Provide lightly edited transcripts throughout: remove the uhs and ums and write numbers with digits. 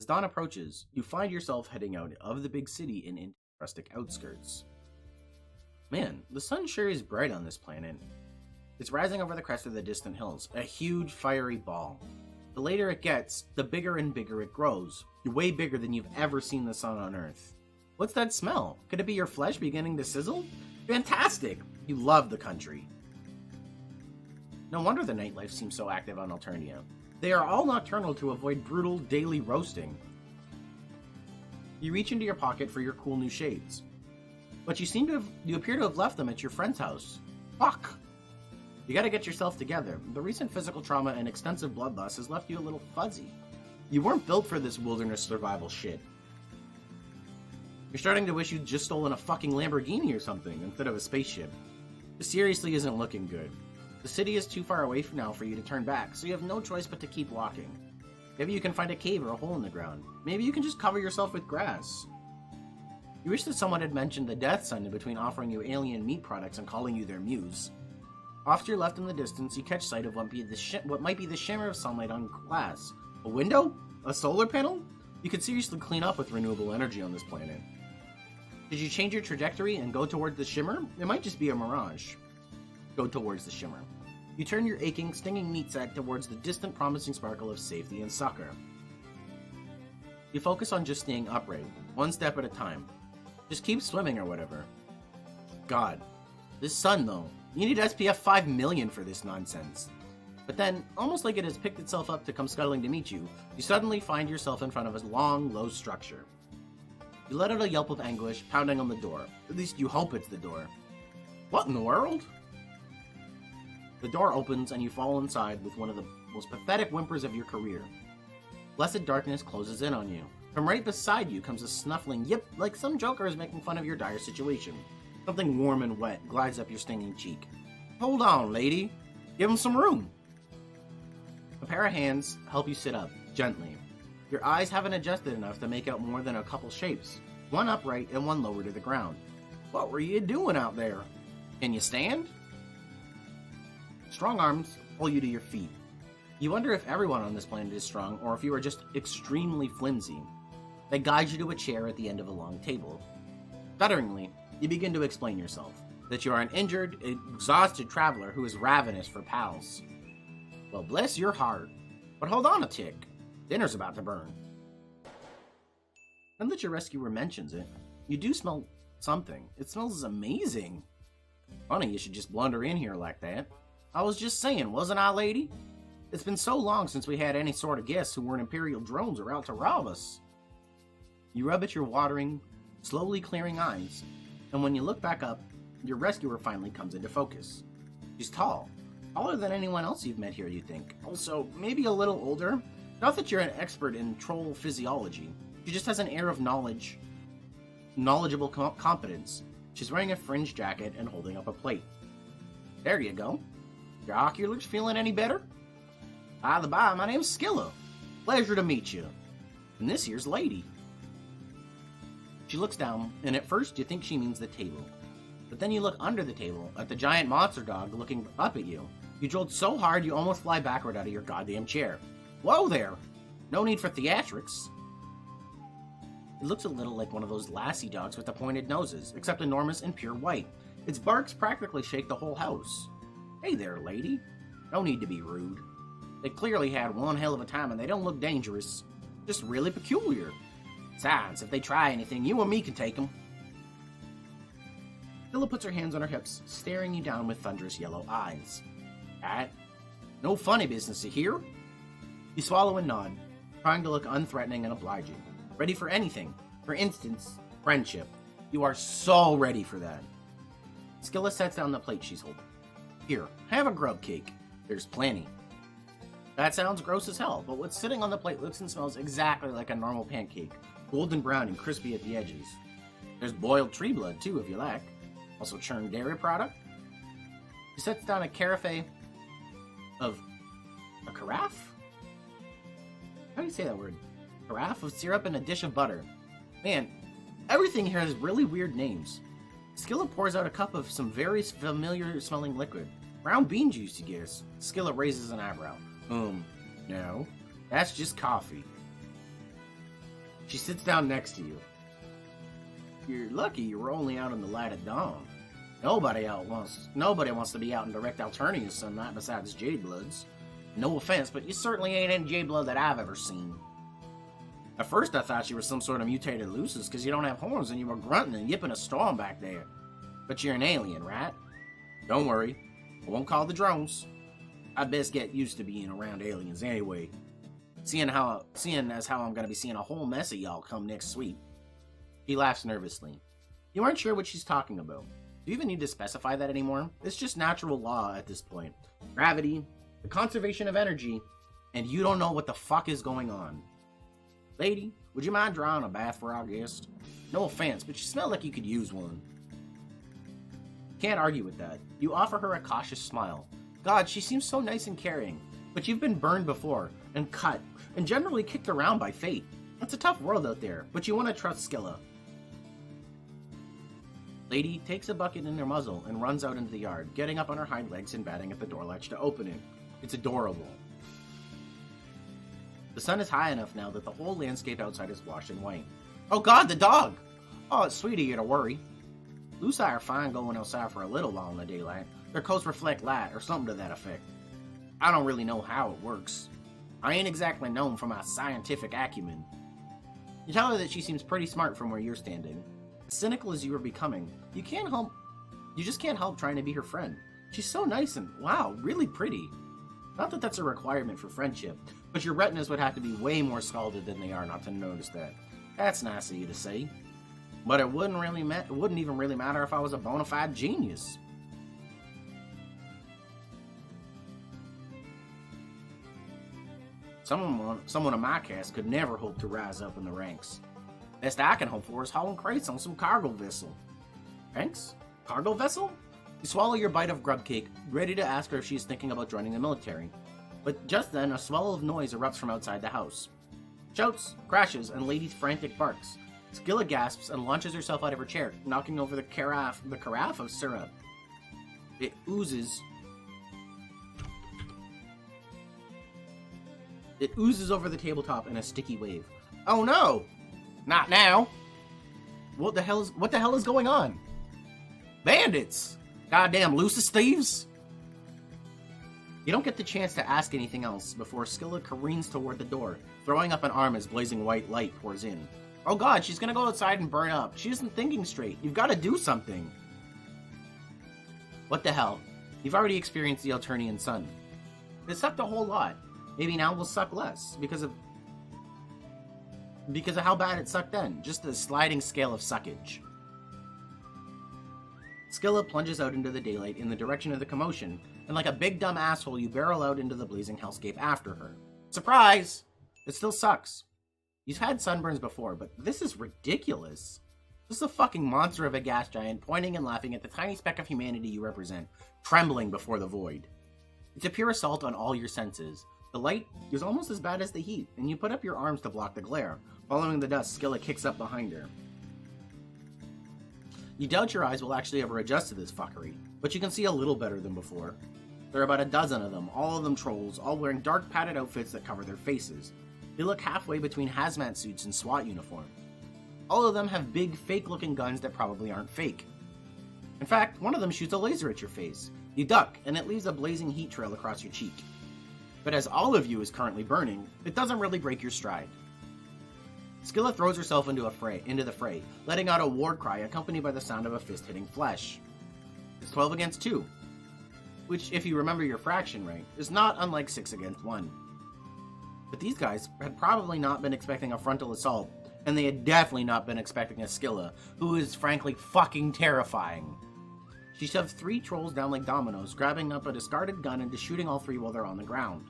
As dawn approaches, you find yourself heading out of the big city and into rustic outskirts. Man, the sun sure is bright on this planet. It's rising over the crest of the distant hills, a huge fiery ball. The later it gets, the bigger and bigger it grows. You're way bigger than you've ever seen the sun on Earth. What's that smell? Could it be your flesh beginning to sizzle? Fantastic! You love the country. No wonder the nightlife seems so active on Alternia. They are all nocturnal to avoid brutal daily roasting. You reach into your pocket for your cool new shades, but you appear to have left them at your friend's house. Fuck! You gotta get yourself together. The recent physical trauma and extensive blood loss has left you a little fuzzy. You weren't built for this wilderness survival shit. You're starting to wish you'd just stolen a fucking Lamborghini or something instead of a spaceship. This seriously isn't looking good. The city is too far away now for you to turn back, so you have no choice but to keep walking. Maybe you can find a cave or a hole in the ground. Maybe you can just cover yourself with grass. You wish that someone had mentioned the death sign in between offering you alien meat products and calling you their muse. Off to your left in the distance, you catch sight of what might be the shimmer of sunlight on glass. A window? A solar panel? You could seriously clean up with renewable energy on this planet. Did you change your trajectory and go towards the shimmer? It might just be a mirage. Go towards the shimmer. You turn your aching, stinging meat sack towards the distant, promising sparkle of safety and succor. You focus on just staying upright, one step at a time. Just keep swimming or whatever. God. This sun, though. You need SPF 5 million for this nonsense. But then, almost like it has picked itself up to come scuttling to meet you, you suddenly find yourself in front of a long, low structure. You let out a yelp of anguish, pounding on the door. At least you hope it's the door. What in the world? The door opens and you fall inside with one of the most pathetic whimpers of your career. Blessed darkness closes in on you. From right beside you comes a snuffling yip, like some joker is making fun of your dire situation. Something warm and wet glides up your stinging cheek. Hold on, lady. Give him some room. A pair of hands help you sit up, gently. Your eyes haven't adjusted enough to make out more than a couple shapes, one upright and one lower to the ground. What were you doing out there? Can you stand? Strong arms pull you to your feet. You wonder if everyone on this planet is strong or if you are just extremely flimsy. They guide you to a chair at the end of a long table. Stutteringly, you begin to explain yourself, that you are an injured, exhausted traveler who is ravenous for pals. Well, bless your heart. But hold on a tick. Dinner's about to burn. Now that your rescuer mentions it, you do smell something. It smells amazing. Funny you should just blunder in here like that. I was just saying, wasn't I, lady? It's been so long since we had any sort of guests who weren't Imperial drones or out to rob us. You rub at your watering, slowly clearing eyes, and when you look back up, your rescuer finally comes into focus. She's tall. Taller than anyone else you've met here, you think. Also, maybe a little older. Not that you're an expert in troll physiology. She just has an air of knowledgeable competence. She's wearing a fringe jacket and holding up a plate. There you go. Your oculars feeling any better? By the by, my name's Skylla. Pleasure to meet you. And this here's Lady. She looks down, and at first you think she means the table. But then you look under the table at the giant monster dog looking up at you. You jolt so hard you almost fly backward out of your goddamn chair. Whoa there! No need for theatrics. It looks a little like one of those lassie dogs with the pointed noses, except enormous and pure white. Its barks practically shake the whole house. Hey there, lady. No need to be rude. They clearly had one hell of a time and they don't look dangerous. Just really peculiar. Besides, if they try anything, you and me can take them. Scylla puts her hands on her hips, staring you down with thunderous yellow eyes. Alright. No funny business here. You swallow and nod, trying to look unthreatening and obliging. Ready for anything. For instance, friendship. You are so ready for that. Scylla sets down the plate she's holding. Here, have a grub cake. There's plenty. That sounds gross as hell, but what's sitting on the plate looks and smells exactly like a normal pancake. Golden brown and crispy at the edges. There's boiled tree blood, too, if you like. Also churned dairy product. She sets down a carafe of... a carafe? How do you say that word? Carafe of syrup and a dish of butter. Man, everything here has really weird names. Scylla pours out a cup of some very familiar-smelling liquid. Brown bean juice, you guess. Scylla raises an eyebrow. No. That's just coffee. She sits down next to you. You're lucky you were only out in the light of dawn. Nobody wants to be out in direct Alternia's sunlight besides J-Bloods. No offense, but you certainly ain't any J-Blood that I've ever seen. At first I thought you were some sort of mutated Lucis because you don't have horns and you were grunting and yipping a storm back there. But you're an alien, right? Don't worry, I won't call the drones. I'd best get used to being around aliens anyway. Seeing as how I'm gonna be seeing a whole mess of y'all come next week. He laughs nervously. You aren't sure what she's talking about. Do you even need to specify that anymore? It's just natural law at this point. Gravity, the conservation of energy, and you don't know what the fuck is going on. Lady, would you mind drawing a bath for our guest? No offense, but you smell like you could use one. Can't argue with that. You offer her a cautious smile. God, she seems so nice and caring. But you've been burned before, and cut, and generally kicked around by fate. It's a tough world out there, but you want to trust Skylla. Lady takes a bucket in her muzzle and runs out into the yard, getting up on her hind legs and batting at the door latch to open it. It's adorable. The sun is high enough now that the whole landscape outside is washed in white. Oh God, the dog! Oh, it's sweet of you to worry. Lucy are fine going outside for a little while in the daylight. Their coats reflect light, or something to that effect. I don't really know how it works. I ain't exactly known for my scientific acumen. You tell her that she seems pretty smart from where you're standing. As cynical as you are becoming, you just can't help trying to be her friend. She's so nice and, wow, really pretty. Not that that's a requirement for friendship, but your retinas would have to be way more scalded than they are not to notice that. That's nice of you to say. But it wouldn't even really matter if I was a bona fide genius. Someone of my caste could never hope to rise up in the ranks. Best I can hope for is hauling crates on some cargo vessel. Thanks? Cargo vessel? You swallow your bite of grub cake, ready to ask her if she's thinking about joining the military. But just then, a swell of noise erupts from outside the house. Shouts, crashes, and Lady's frantic barks. Skylla gasps and launches herself out of her chair, knocking over the carafe of syrup. It oozes over the tabletop in a sticky wave. Oh no! Not now! What the hell is going on? Bandits! Goddamn Lucis thieves! You don't get the chance to ask anything else before Skylla careens toward the door, throwing up an arm as blazing white light pours in. Oh God, she's gonna go outside and burn up. She isn't thinking straight. You've got to do something. What the hell? You've already experienced the Alternian sun. It sucked a whole lot. Maybe now will suck less because of how bad it sucked then. Just a sliding scale of suckage. Skylla plunges out into the daylight in the direction of the commotion, and like a big dumb asshole, you barrel out into the blazing hellscape after her. Surprise! It still sucks. You've had sunburns before, but this is ridiculous. This is a fucking monster of a gas giant pointing and laughing at the tiny speck of humanity you represent, trembling before the void. It's a pure assault on all your senses. The light is almost as bad as the heat, and you put up your arms to block the glare. Following the dust, Skylla kicks up behind her. You doubt your eyes will actually ever adjust to this fuckery, but you can see a little better than before. There are about a dozen of them, all of them trolls, all wearing dark padded outfits that cover their faces. They look halfway between hazmat suits and SWAT uniform. All of them have big, fake-looking guns that probably aren't fake. In fact, one of them shoots a laser at your face. You duck, and it leaves a blazing heat trail across your cheek. But as all of you is currently burning, it doesn't really break your stride. Skylla throws herself into the fray, letting out a war cry accompanied by the sound of a fist hitting flesh. It's 12 against 2, which, if you remember your fraction right, is not unlike 6 against 1. But these guys had probably not been expecting a frontal assault, and they had definitely not been expecting a Skylla, who is frankly fucking terrifying. She shoves 3 trolls down like dominoes, grabbing up a discarded gun and just shooting all 3 while they're on the ground.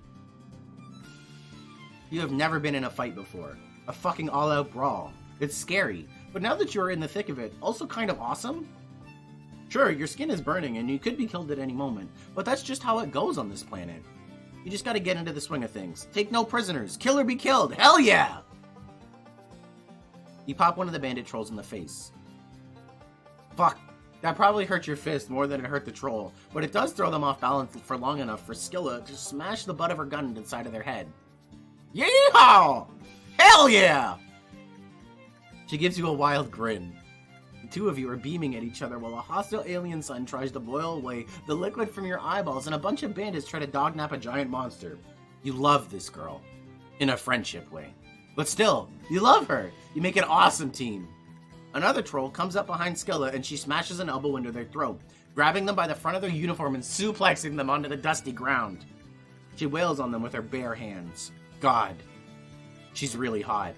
You have never been in a fight before. A fucking all-out brawl. It's scary, but now that you're in the thick of it, also kind of awesome? Sure, your skin is burning and you could be killed at any moment, but that's just how it goes on this planet. You just gotta get into the swing of things. Take no prisoners. Kill or be killed. Hell yeah! You pop one of the bandit trolls in the face. Fuck. That probably hurt your fist more than it hurt the troll, but it does throw them off balance for long enough for Skylla to smash the butt of her gun into the side of their head. Yeehaw! Hell yeah! She gives you a wild grin. The two of you are beaming at each other while a hostile alien sun tries to boil away the liquid from your eyeballs and a bunch of bandits try to dognap a giant monster. You love this girl. In a friendship way. But still, you love her. You make an awesome team. Another troll comes up behind Skylla and she smashes an elbow into their throat, grabbing them by the front of their uniform and suplexing them onto the dusty ground. She wails on them with her bare hands. God. She's really hot.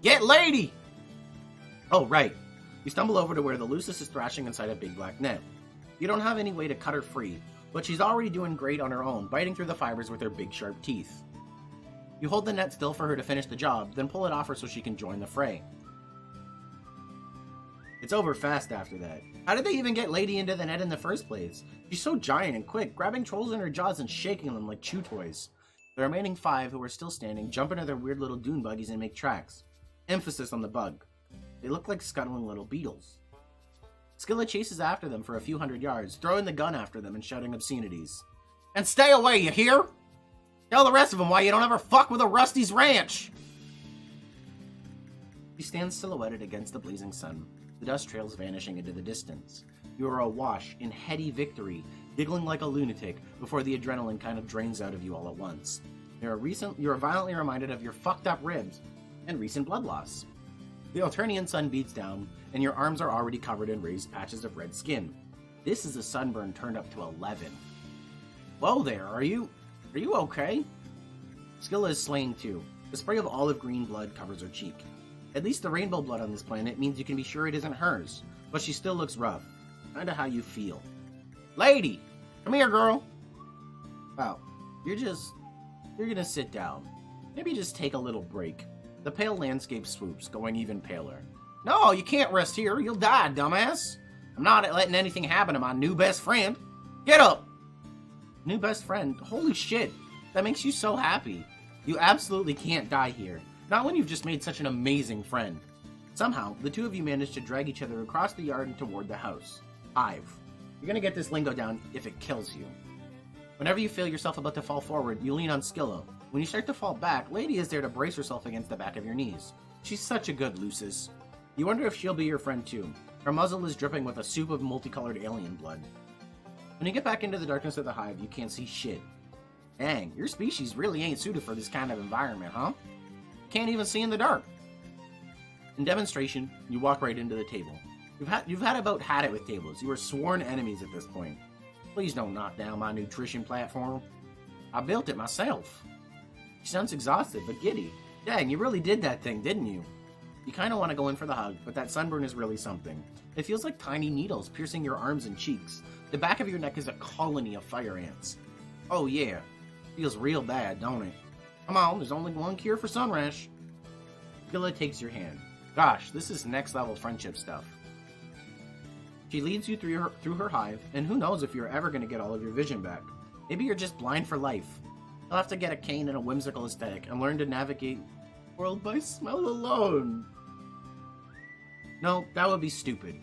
Get lady! Oh, right. You stumble over to where the Lucis is thrashing inside a big black net. You don't have any way to cut her free, but she's already doing great on her own, biting through the fibers with her big sharp teeth. You hold the net still for her to finish the job, then pull it off her so she can join the fray. It's over fast after that. How did they even get Lady into the net in the first place? She's so giant and quick, grabbing trolls in her jaws and shaking them like chew toys. The remaining 5 who are still standing jump into their weird little dune buggies and make tracks. Emphasis on the bug. They look like scuttling little beetles. Skylla chases after them for a few hundred yards, throwing the gun after them and shouting obscenities. And stay away, you hear? Tell the rest of them why you don't ever fuck with a Rusty's ranch! She stands silhouetted against the blazing sun, the dust trails vanishing into the distance. You are awash in heady victory, giggling like a lunatic before the adrenaline kind of drains out of you all at once. You are violently reminded of your fucked up ribs and recent blood loss. The Alternian sun beats down, and your arms are already covered in raised patches of red skin. This is a sunburn turned up to 11. Whoa there, are you okay? Skylla is slaying too. The spray of olive green blood covers her cheek. At least the rainbow blood on this planet means you can be sure it isn't hers, but she still looks rough. Kinda how you feel. Lady! Come here, girl! Wow, you're gonna sit down. Maybe just take a little break. The pale landscape swoops, going even paler. No, you can't rest here. You'll die, dumbass. I'm not letting anything happen to my new best friend. Get up! New best friend? Holy shit. That makes you so happy. You absolutely can't die here. Not when you've just made such an amazing friend. Somehow, the two of you manage to drag each other across the yard and toward the house. Hive. You're gonna get this lingo down if it kills you. Whenever you feel yourself about to fall forward, you lean on Skylla. When you start to fall back, Lady is there to brace herself against the back of your knees. She's such a good Lucis. You wonder if she'll be your friend too. Her muzzle is dripping with a soup of multicolored alien blood. When you get back into the darkness of the hive, you can't see shit. Dang, your species really ain't suited for this kind of environment, huh? Can't even see in the dark. In demonstration, you walk right into the table. You've about had it with tables. You are sworn enemies at this point. Please don't knock down my nutrition platform. I built it myself. She sounds exhausted, but giddy. Dang, you really did that thing, didn't you? You kind of want to go in for the hug, but that sunburn is really something. It feels like tiny needles piercing your arms and cheeks. The back of your neck is a colony of fire ants. Oh yeah, feels real bad, don't it? Come on, there's only one cure for sun rash. Skylla takes your hand. Gosh, this is next level friendship stuff. She leads you through her hive, and who knows if you're ever going to get all of your vision back. Maybe you're just blind for life. You'll have to get a cane and a whimsical aesthetic and learn to navigate the world by smell alone. No, that would be stupid.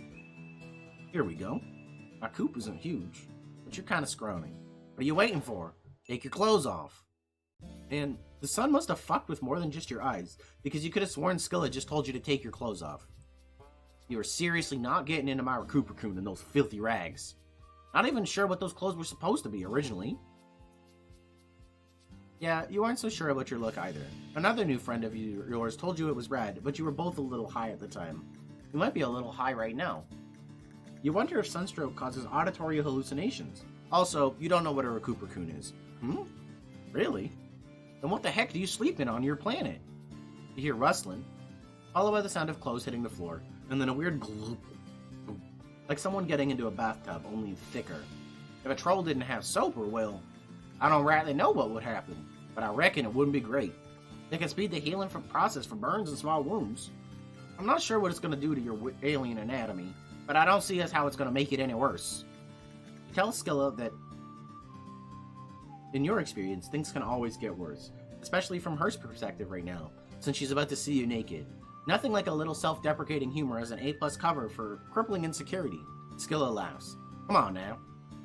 Here we go. My coop isn't huge, but you're kind of scrawny. What are you waiting for? Take your clothes off. And the sun must have fucked with more than just your eyes, because you could have sworn Skylla just told you to take your clothes off. You are seriously not getting into my Recuperacoon in those filthy rags. Not even sure what those clothes were supposed to be originally. Yeah, you aren't so sure about your look either. Another new friend of yours told you it was rad, but you were both a little high at the time. You might be a little high right now. You wonder if sunstroke causes auditory hallucinations. Also, you don't know what a Recuperacoon is. Really? Then what the heck do you sleep in on your planet? You hear rustling, followed by the sound of clothes hitting the floor, and then a weird gloop. Like someone getting into a bathtub, only thicker. If a troll didn't have soap, well, I don't rightly know what would happen, but I reckon it wouldn't be great. They can speed the healing process for burns and small wounds. I'm not sure what it's going to do to your alien anatomy, but I don't see as how it's going to make it any worse. You tell Skylla that, in your experience, things can always get worse, especially from her perspective right now, since she's about to see you naked. Nothing like a little self-deprecating humor as an A+ cover for crippling insecurity. Skylla laughs. Come on now.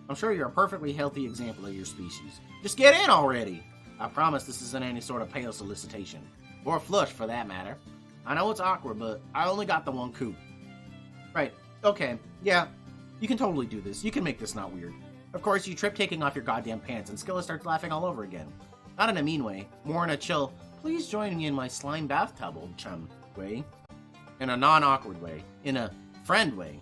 I'm sure you're a perfectly healthy example of your species. Just get in already! I promise this isn't any sort of pale solicitation. Or flush, for that matter. I know it's awkward, but I only got the one coup. Right, okay, yeah, you can totally do this. You can make this not weird. Of course, you trip taking off your goddamn pants, and Skylla starts laughing all over again. Not in a mean way, more in a chill, please join me in my slime bathtub, old chum way. In a non-awkward way. In a friend way.